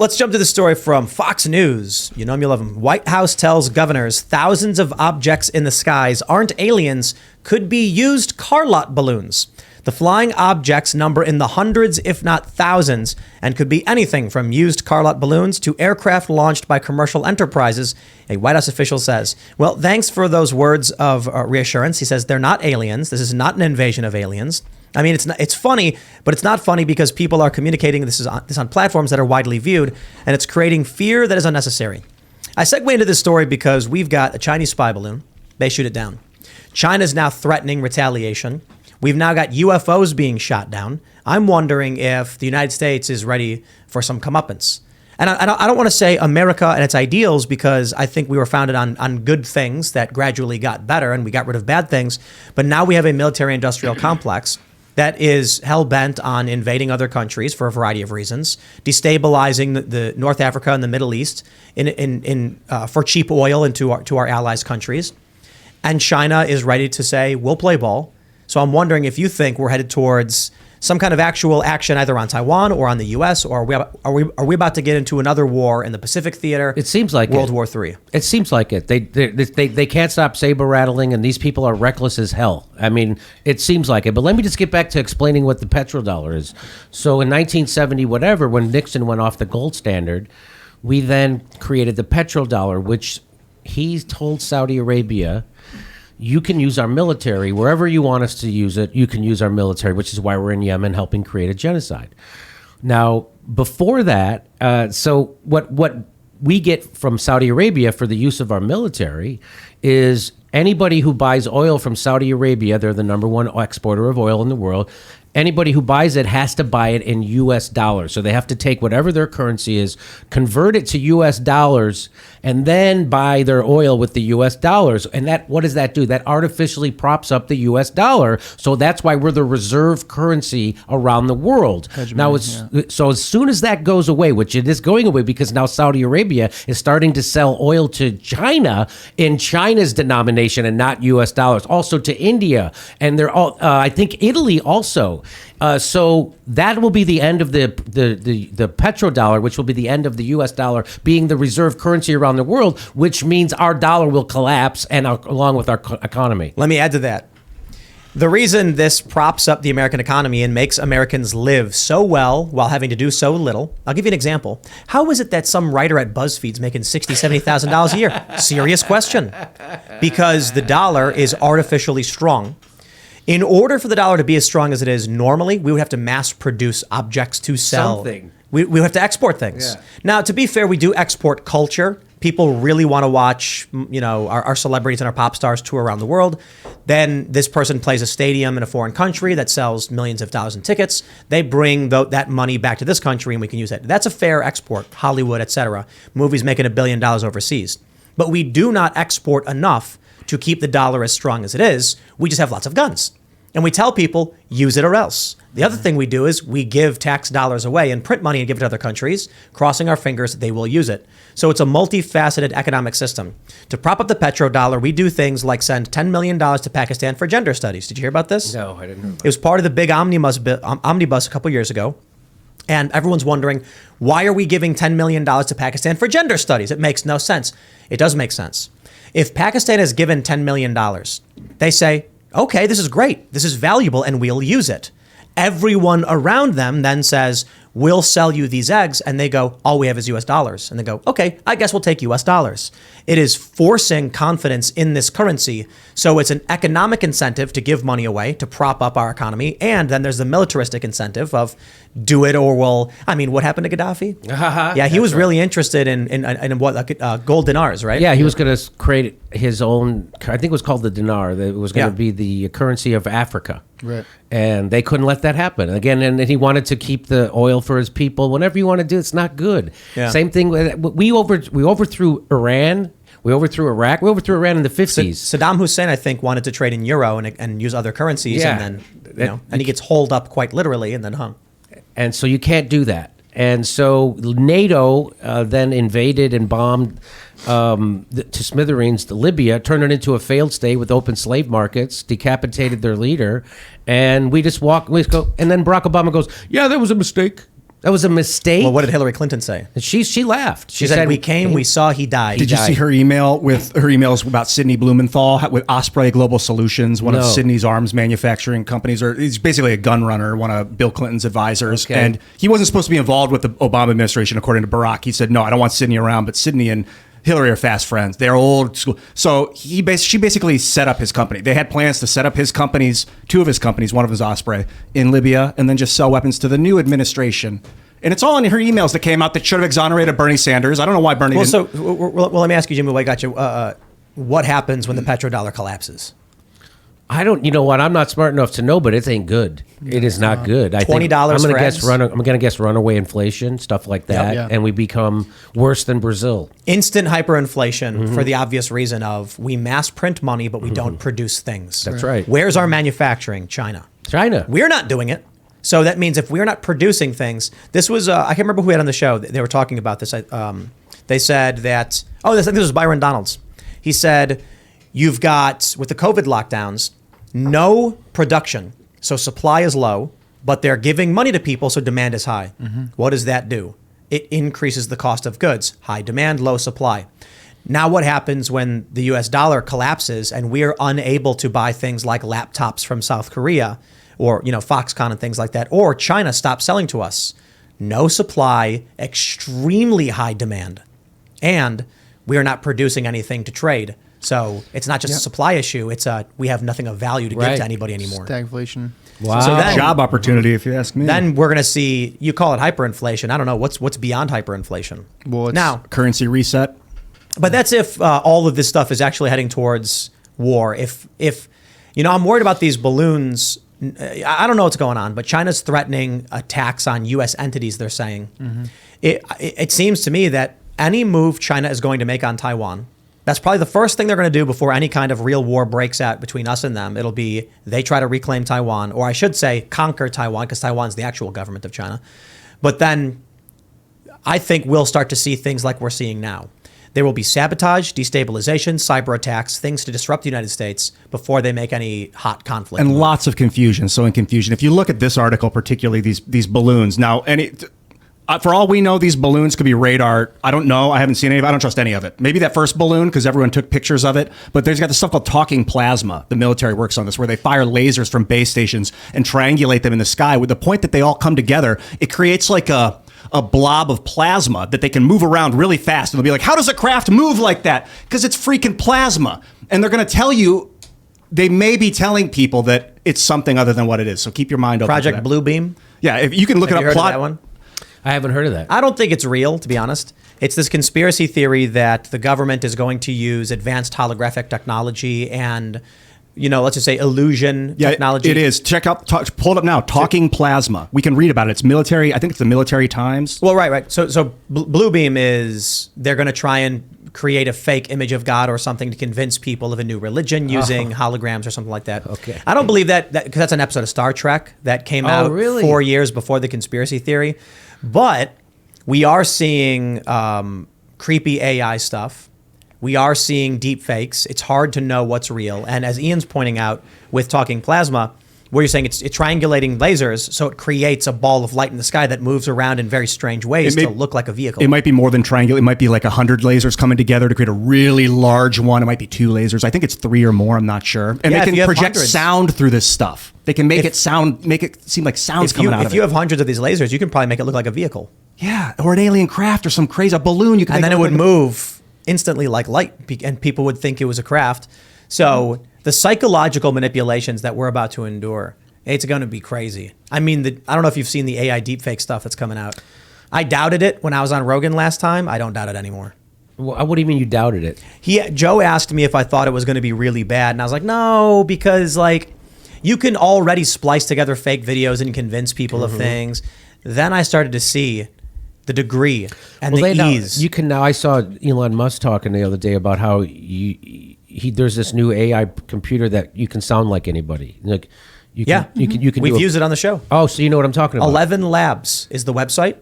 Let's jump to the story from Fox News. You know him, you love him. White House tells governors thousands of objects in the skies aren't aliens, could be used car lot balloons. The flying objects number in the hundreds, if not thousands, and could be anything from used car lot balloons to aircraft launched by commercial enterprises, a White House official says. Well, thanks for those words of reassurance. He says they're not aliens. This is not an invasion of aliens. I mean, it's funny, but it's not funny because people are communicating this on platforms that are widely viewed, and it's creating fear that is unnecessary. I segue into this story because we've got a Chinese spy balloon. They shoot it down. China's now threatening retaliation. We've now got UFOs being shot down. I'm wondering if the United States is ready for some comeuppance. And I don't want to say America and its ideals because I think we were founded on good things that gradually got better and we got rid of bad things. But now we have a military-industrial complex that is hell-bent on invading other countries for a variety of reasons, destabilizing the North Africa and the Middle East for cheap oil into our allies' countries. And China is ready to say, we'll play ball. So I'm wondering if you think we're headed towards some kind of actual action either on Taiwan or on the U.S., or are we about to get into another war in the Pacific theater? It seems like World War III. It seems like it. They can't stop saber rattling, and these people are reckless as hell. I mean, it seems like it. But let me just get back to explaining what the petrodollar is. So in 1970, whatever, when Nixon went off the gold standard, we then created the petrodollar, which he told Saudi Arabia, you can use our military wherever you want us to use it. You can use our military, which is why we're in Yemen helping create a genocide. Now, before that, so what we get from Saudi Arabia for the use of our military is anybody who buys oil from Saudi Arabia, they're the number one exporter of oil in the world. Anybody who buys it has to buy it in U.S. dollars. So they have to take whatever their currency is, convert it to U.S. dollars, and then buy their oil with the U.S. dollars. And that, what does that do? That artificially props up the U.S. dollar. So that's why we're the reserve currency around the world. So as soon as that goes away, which it is going away because now Saudi Arabia is starting to sell oil to China in China's denomination and not U.S. dollars. Also to India. And they're all, I think Italy also. So that will be the end of the petrodollar, which will be the end of the U.S. dollar being the reserve currency around the world, which means our dollar will collapse and along with our economy. Let me add to that. The reason this props up the American economy and makes Americans live so well while having to do so little, I'll give you an example. How is it that some writer at BuzzFeed's making $60,000, $70,000 a year? Serious question. Because the dollar is artificially strong. In order for the dollar to be as strong as it is normally, we would have to mass produce objects to sell. Something. We would have to export things. Yeah. Now, to be fair, we do export culture. People really want to watch, our celebrities and our pop stars tour around the world. Then this person plays a stadium in a foreign country that sells millions of dollars in tickets. They bring that money back to this country and we can use it. That's a fair export, Hollywood, etc. Movies making $1 billion overseas. But we do not export enough to keep the dollar as strong as it is. We just have lots of guns. And we tell people, use it or else. The other thing we do is we give tax dollars away and print money and give it to other countries, crossing our fingers that they will use it. So it's a multifaceted economic system. To prop up the petrodollar, we do things like send $10 million to Pakistan for gender studies. Did you hear about this? No, I didn't know about it. It was part of the big omnibus a couple years ago. And everyone's wondering, why are we giving $10 million to Pakistan for gender studies? It makes no sense. It does make sense. If Pakistan is given $10 million, they say, okay, this is great. This is valuable and we'll use it. Everyone around them then says, we'll sell you these eggs. And they go, all we have is US dollars. And they go, okay, I guess we'll take US dollars. It is forcing confidence in this currency. So it's an economic incentive to give money away to prop up our economy. And then there's the militaristic incentive of do it or what happened to Gaddafi? Yeah, he was really interested in what, gold dinars, right? Yeah, he was going to create his own, I think it was called the dinar. It was going to be the currency of Africa. Right. And they couldn't let that happen. Again, and he wanted to keep the oil for his people. Whatever you want to do, it's not good. Yeah. Same thing. We overthrew Iran. We overthrew Iraq. We overthrew Iran in the 50s. Saddam Hussein, I think, wanted to trade in euro and use other currencies. Yeah. And then, and he gets holed up quite literally and then hung. And so you can't do that. And so NATO then invaded and bombed to smithereens Libya, turned it into a failed state with open slave markets, decapitated their leader, and we go. And then Barack Obama goes, "Yeah, that was a mistake." That was a mistake. Well, what did Hillary Clinton say? She laughed. She said, "We came, we saw, he died." Did you see her email with her emails about Sidney Blumenthal with Osprey Global Solutions, one of Sidney's arms manufacturing companies, or he's basically a gun runner, one of Bill Clinton's advisors. Okay. And he wasn't supposed to be involved with the Obama administration, according to Barack. He said, "No, I don't want Sidney around," but Sidney and Hillary are fast friends. They're old school. So she basically set up his company. They had plans to set up his companies, two of his companies, one of them is Osprey, in Libya, and then just sell weapons to the new administration. And it's all in her emails that came out that should have exonerated Bernie Sanders. I don't know why Bernie didn't. Well, let me ask you, Jimmy, I got you. What happens when the petrodollar collapses? I don't. You know what? I'm not smart enough to know, but it ain't good. It is not good. I think $20 I'm for gonna eggs? I'm going to guess runaway inflation, stuff like that, and we become worse than Brazil. Instant hyperinflation for the obvious reason of we mass print money, but we don't produce things. That's right. Where's our manufacturing? China. We're not doing it. So that means if we're not producing things, this was, I can't remember who we had on the show. They were talking about this. They said that, I think this was Byron Donalds. He said, you've got, with the COVID lockdowns, no production. So supply is low, but they're giving money to people, so demand is high. What does that do? It increases the cost of goods. High demand, low supply. Now what happens when the US dollar collapses and we're unable to buy things like laptops from South Korea or, Foxconn and things like that, or China stops selling to us? No supply, extremely high demand, and we are not producing anything to trade. So it's not just a supply issue. It's we have nothing of value to give to anybody anymore. Stagflation. Wow. So then, job opportunity, if you ask me. Then we're going to see, you call it hyperinflation. I don't know. What's beyond hyperinflation? Well, now, currency reset. But that's if all of this stuff is actually heading towards war. If I'm worried about these balloons. I don't know what's going on, but China's threatening attacks on U.S. entities, they're saying. It seems to me that any move China is going to make on Taiwan, that's probably the first thing they're going to do before any kind of real war breaks out between us and them. It'll be they try to reclaim Taiwan, or I should say conquer Taiwan, because Taiwan's the actual government of China. But then I think we'll start to see things like we're seeing now. There will be sabotage, destabilization, cyber attacks, things to disrupt the United States before they make any hot conflict. And lots of confusion. So in confusion, if you look at this article, particularly these balloons, now, for all we know, these balloons could be radar. I don't know. I haven't seen any of it. I don't trust any of it. Maybe that first balloon, because everyone took pictures of it. But there's got this stuff called talking plasma. The military works on this, where they fire lasers from base stations and triangulate them in the sky. With the point that they all come together, it creates like a blob of plasma that they can move around really fast. And they'll be like, how does a craft move like that? Because it's freaking plasma. And they're going to tell you, they may be telling people that it's something other than what it is. So keep your mind open. Project Blue Beam. Yeah, if you can look Have it you up. Heard of that one? I haven't heard of that. I don't think it's real, to be honest. It's this conspiracy theory that the government is going to use advanced holographic technology and, let's just say illusion technology. It is. Pull it up now. Talking plasma. We can read about it. It's military. I think it's the Military Times. Well, right. So Blue Beam is, they're going to try and create a fake image of God or something to convince people of a new religion using holograms or something like that. Okay. I don't believe that because that's an episode of Star Trek that came out 4 years before the conspiracy theory. But we are seeing creepy AI stuff. We are seeing deep fakes. It's hard to know what's real. And as Ian's pointing out with talking plasma, where you're saying it's triangulating lasers, so it creates a ball of light in the sky that moves around in very strange ways to look like a vehicle. It might be more than triangular. It might be like 100 lasers coming together to create a really large one. It might be 2 lasers. I think it's 3 or more. I'm not sure. And they can project sound through this stuff. They can make it seem like sounds coming out of it. If you have hundreds of these lasers, you can probably make it look like a vehicle. Yeah, or an alien craft or some crazy balloon. And then it would move instantly like light, and people would think it was a craft. So the psychological manipulations that we're about to endure, it's going to be crazy. I mean, I don't know if you've seen the AI deepfake stuff that's coming out. I doubted it when I was on Rogan last time. I don't doubt it anymore. Well, what do you mean you doubted it? Joe asked me if I thought it was going to be really bad, and I was like, no, because you can already splice together fake videos and convince people of things. Then I started to see the degree and the ease. You can now. I saw Elon Musk talking the other day about how there's this new AI computer that you can sound like anybody. Like you can. We've used it on the show. Oh, so you know what I'm talking about. 11 Labs is the website.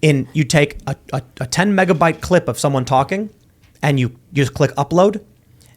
And you take a 10 megabyte clip of someone talking, and you just click upload.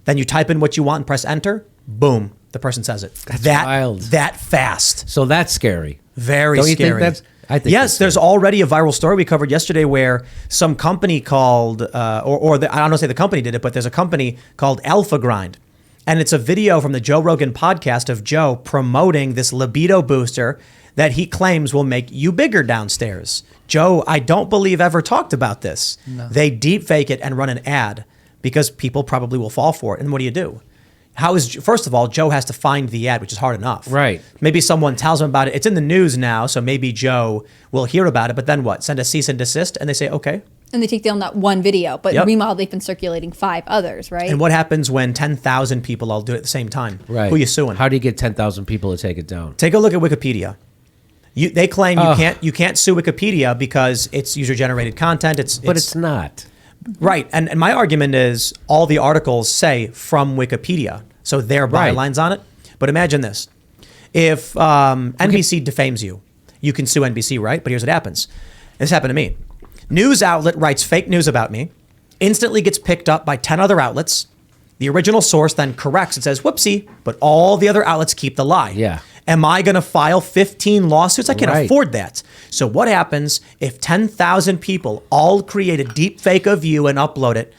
Then you type in what you want and press enter. Boom, the person says it. That's wild. That fast. So that's scary. Very Don't you scary. think I think Yes, there's already a viral story we covered yesterday where some company called, I don't know say the company did it, but there's a company called Alpha Grind. And it's a video from the Joe Rogan podcast of Joe promoting this libido booster that he claims will make you bigger downstairs. Joe, I don't believe ever talked about this. No. They deep fake it and run an ad because people probably will fall for it. And what do? First of all, Joe has to find the ad, which is hard enough. Right. Maybe someone tells him about it. It's in the news now, so maybe Joe will hear about it. But then what? Send a cease and desist, and they say, okay. And they take down that one video. But meanwhile, they've been circulating 5 others, right? And what happens when 10,000 people all do it at the same time? Right. Who are you suing? How do you get 10,000 people to take it down? Take a look at Wikipedia. They claim you can't sue Wikipedia because it's user-generated content. But it's not. Right. And my argument is all the articles say from Wikipedia. So there are bylines on it. But imagine this. If NBC defames you, you can sue NBC, right? But here's what happens. This happened to me. News outlet writes fake news about me, instantly gets picked up by 10 other outlets. The original source then corrects and says, whoopsie, but all the other outlets keep the lie. Yeah. Am I going to file 15 lawsuits? I can't afford that. So what happens if 10,000 people all create a deep fake of you and upload it?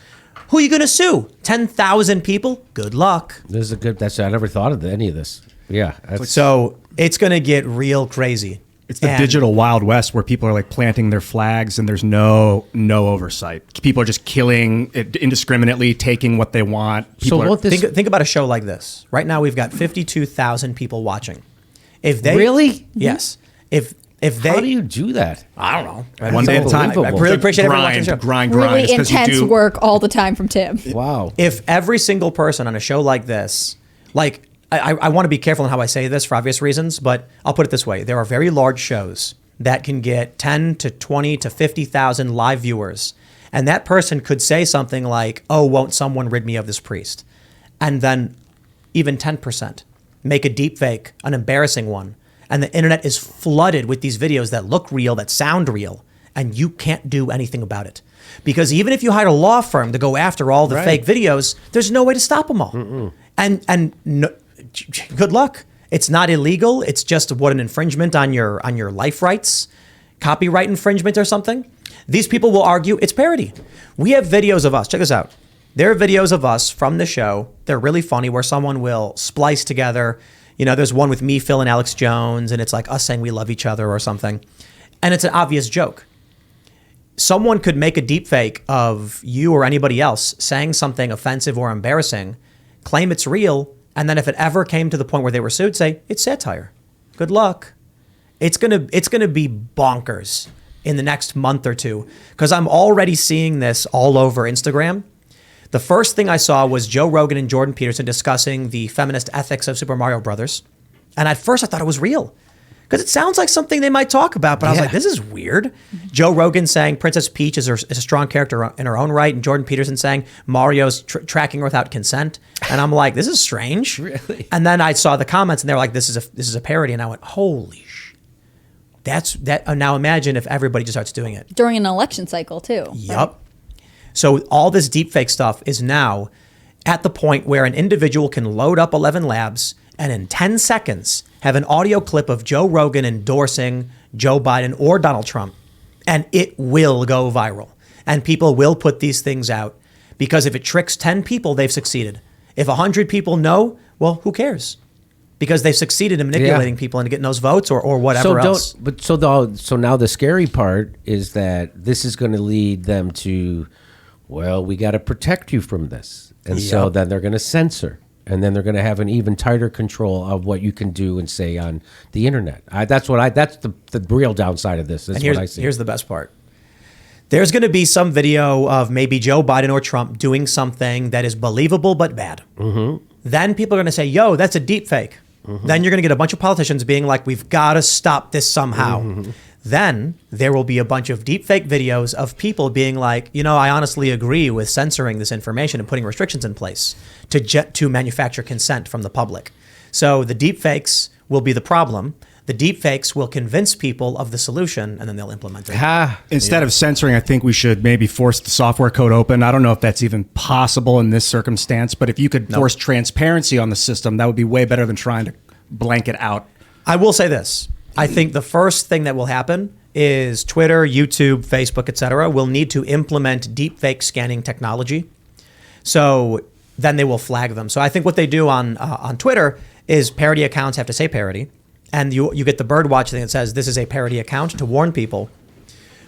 Who are you going to sue? 10,000 people? Good luck. This is I never thought of any of this. Yeah. So it's going to get real crazy. It's the digital Wild West where people are like planting their flags and there's no oversight. People are just killing indiscriminately, taking what they want. Think about a show like this. Right now we've got 52,000 people watching. If they really? Yes. If they, how do you do that? I don't know. One day at a time. I really appreciate everyone watching the show. Grind. Really intense work all the time from Tim. Wow. If every single person on a show like this, like I want to be careful in how I say this for obvious reasons, but I'll put it this way. There are very large shows that can get 10 to 20 to 50,000 live viewers. And that person could say something like, oh, won't someone rid me of this priest? And then even 10% make a deep fake, an embarrassing one. And the internet is flooded with these videos that look real, that sound real, and you can't do anything about it. Because even if you hired a law firm to go after all the fake videos, there's no way to stop them all. And no, good luck. It's not illegal. It's just an infringement on your life rights, copyright infringement or something. These people will argue it's parody. We have videos of us. Check this out. There are videos of us from the show. They're really funny where someone will splice together. You know, there's one with me, Phil, and Alex Jones, and it's like us saying we love each other or something. And it's an obvious joke. Someone could make a deep fake of you or anybody else saying something offensive or embarrassing, claim it's real, and then if it ever came to the point where they were sued, say, it's satire. Good luck. It's gonna be bonkers in the next month or two, because I'm already seeing this all over Instagram. The first thing I saw was Joe Rogan and Jordan Peterson discussing the feminist ethics of Super Mario Brothers. And at first I thought it was real, because it sounds like something they might talk about, but I was like, this is weird. Joe Rogan saying Princess Peach is a strong character in her own right, and Jordan Peterson saying Mario's tracking her without consent. And I'm like, this is strange. Really? And then I saw the comments, and they were like, this is a parody. And I went, holy that's that. Now imagine if everybody just starts doing it. During an election cycle, too. Yep. Right? So all this deepfake stuff is now at the point where an individual can load up 11 Labs and in 10 seconds have an audio clip of Joe Rogan endorsing Joe Biden or Donald Trump, and it will go viral. And people will put these things out, because if it tricks 10 people, they've succeeded. If 100 people know, well, who cares? Because they've succeeded in manipulating people into getting those votes or whatever else. So now the scary part is that this is going to lead them to, well, we got to protect you from this. And so then they're going to censor. And then they're going to have an even tighter control of what you can do and say on the internet. That's the real downside of this. That's what I see. Here's the best part. There's going to be some video of maybe Joe Biden or Trump doing something that is believable but bad. Mm-hmm. Then people are going to say, yo, that's a deep fake. Mm-hmm. Then you're going to get a bunch of politicians being like, we've got to stop this somehow. Mm-hmm. Then there will be a bunch of deep fake videos of people being like, you know, I honestly agree with censoring this information and putting restrictions in place to manufacture consent from the public. So the deep fakes will be the problem. The deep fakes will convince people of the solution, and then they'll implement it. Instead of censoring, I think we should maybe force the software code open. I don't know if that's even possible in this circumstance, but if you could force transparency on the system, that would be way better than trying to blanket out. I will say this. I think the first thing that will happen is Twitter, YouTube, Facebook, etc. will need to implement deepfake scanning technology. So then they will flag them. So I think what they do on Twitter is parody accounts have to say parody, and you get the birdwatch thing that says this is a parody account to warn people.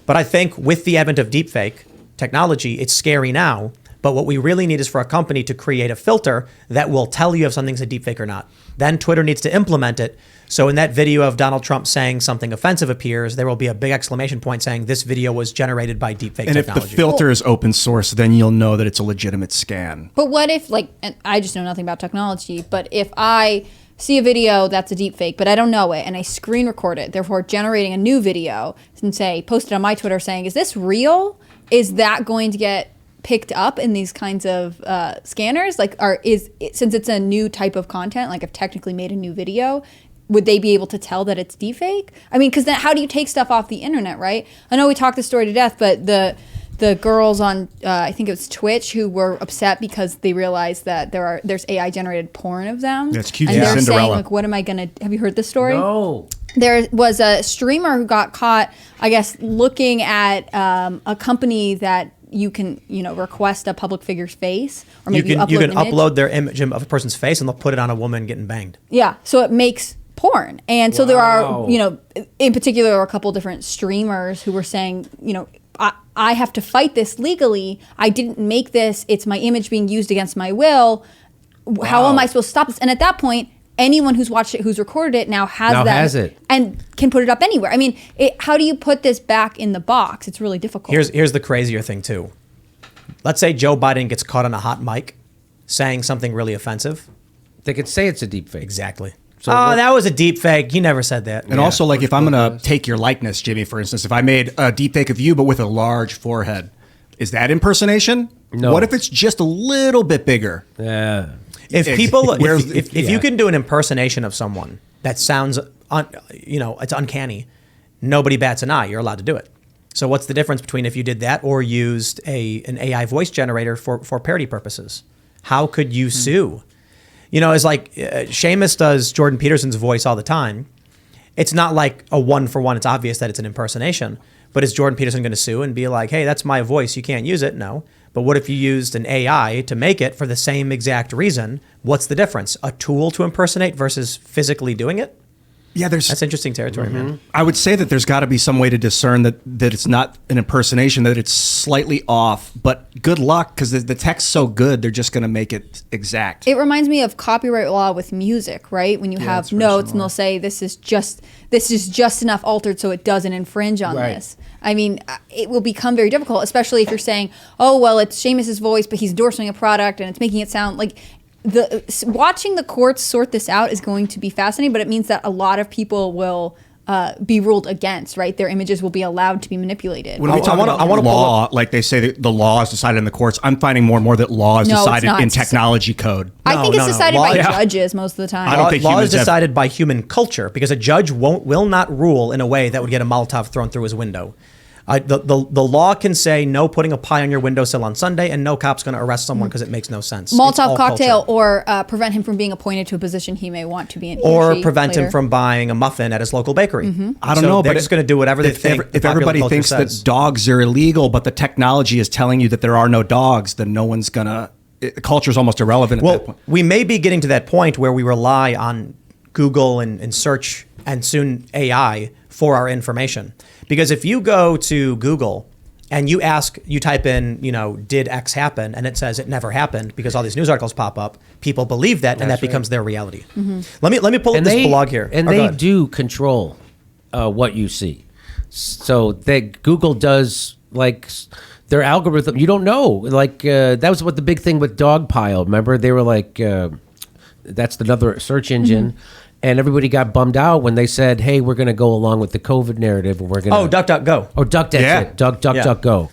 But I think with the advent of deepfake technology, it's scary now. But what we really need is for a company to create a filter that will tell you if something's a deepfake or not. Then Twitter needs to implement it. So in that video of Donald Trump saying something offensive appears, there will be a big exclamation point saying this video was generated by deepfake technology. And if the filter is open source, then you'll know that it's a legitimate scan. But what if, like, and I just know nothing about technology, but if I see a video that's a deepfake, but I don't know it, and I screen record it, therefore generating a new video, and say, post it on my Twitter saying, is this real? Is that going to get picked up in these kinds of scanners? Like, since it's a new type of content, like I've technically made a new video, would they be able to tell that it's deepfake? I mean, because then how do you take stuff off the internet, right? I know we talked this story to death, but the girls on I think it was Twitch who were upset because they realized that there's AI generated porn of them. That's cute. And they're Cinderella. saying, like, what am I gonna? Have you heard this story? No. There was a streamer who got caught, I guess, looking at a company that you can, request a public figure's face, or maybe you can upload upload their image of a person's face and they'll put it on a woman getting banged. Yeah, so it makes porn. And so there are, in particular, a couple different streamers who were saying, I have to fight this legally. I didn't make this. It's my image being used against my will. How am I supposed to stop this? And at that point, anyone who's watched it, who's recorded it, now has it and can put it up anywhere. I mean, how do you put this back in the box? It's really difficult. Here's the crazier thing too. Let's say Joe Biden gets caught on a hot mic saying something really offensive. They could say it's a deepfake. Exactly. So that was a deep fake. You never said that. And also, like, if I'm going to take your likeness, Jimmy, for instance, if I made a deep fake of you but with a large forehead, is that impersonation? No. What if it's just a little bit bigger? Yeah. If you can do an impersonation of someone that sounds, it's uncanny, nobody bats an eye. You're allowed to do it. So what's the difference between if you did that or used an AI voice generator for parody purposes? How could you sue? It's like Seamus does Jordan Peterson's voice all the time. It's not like a one-for-one. It's obvious that it's an impersonation. But is Jordan Peterson going to sue and be like, hey, that's my voice. You can't use it? No. But what if you used an AI to make it for the same exact reason? What's the difference? A tool to impersonate versus physically doing it? Yeah, that's interesting territory, man. I would say that there's got to be some way to discern that it's not an impersonation, that it's slightly off. But good luck, because the text's so good, they're just going to make it exact. It reminds me of copyright law with music, right? When you have notes and they'll say this is just enough altered so it doesn't infringe on this. I mean, it will become very difficult, especially if you're saying, oh, well, it's Seamus's voice, but he's endorsing a product and it's making it sound like. Watching the courts sort this out is going to be fascinating, but it means that a lot of people will be ruled against, right? Their images will be allowed to be manipulated. When we talk about law, like they say that the law is decided in the courts, I'm finding more and more that law is decided in technology code. I think it's decided by judges most of the time. I don't think law is decided by human culture, because a judge will not rule in a way that would get a Molotov thrown through his window. The law can say no putting a pie on your windowsill on Sunday, and no cop's going to arrest someone because it makes no sense. Molotov cocktail, culture. Or prevent him from being appointed to a position he may want to be in. Or prevent him from buying a muffin at his local bakery. I don't know, they're but just going to do whatever they think. If everybody thinks that dogs are illegal, but the technology is telling you that there are no dogs, then no one's going to. Culture is almost irrelevant at that point. We may be getting to that point where we rely on Google and search and soon AI for our information. Because if you go to Google and you type in, did X happen? And it says it never happened because all these news articles pop up. People believe that, and that becomes their reality. Mm-hmm. Let me pull up this blog here. And they do control what you see. So Google does, like, their algorithm. You don't know. Like, that was what the big thing with Dogpile. Remember? They were like, that's another search engine. Mm-hmm. And everybody got bummed out when they said, hey, we're going to go along with the COVID narrative. And we're going to... Oh, DuckDuckGo. Oh, DuckDuckGo.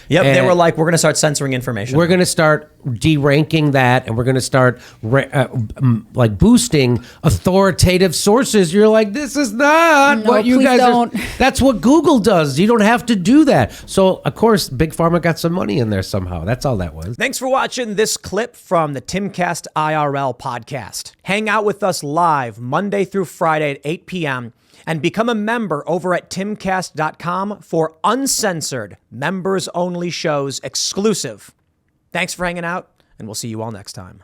Yep, and they were like, we're going to start censoring information. We're going to start deranking that, and we're going to start boosting authoritative sources. You're like, this is not what you guys don't. That's what Google does. You don't have to do that. So, of course, Big Pharma got some money in there somehow. That's all that was. Thanks for watching this clip from the Timcast IRL podcast. Hang out with us live Monday through Friday at 8 p.m. And become a member over at timcast.com for uncensored, members-only shows exclusive. Thanks for hanging out, and we'll see you all next time.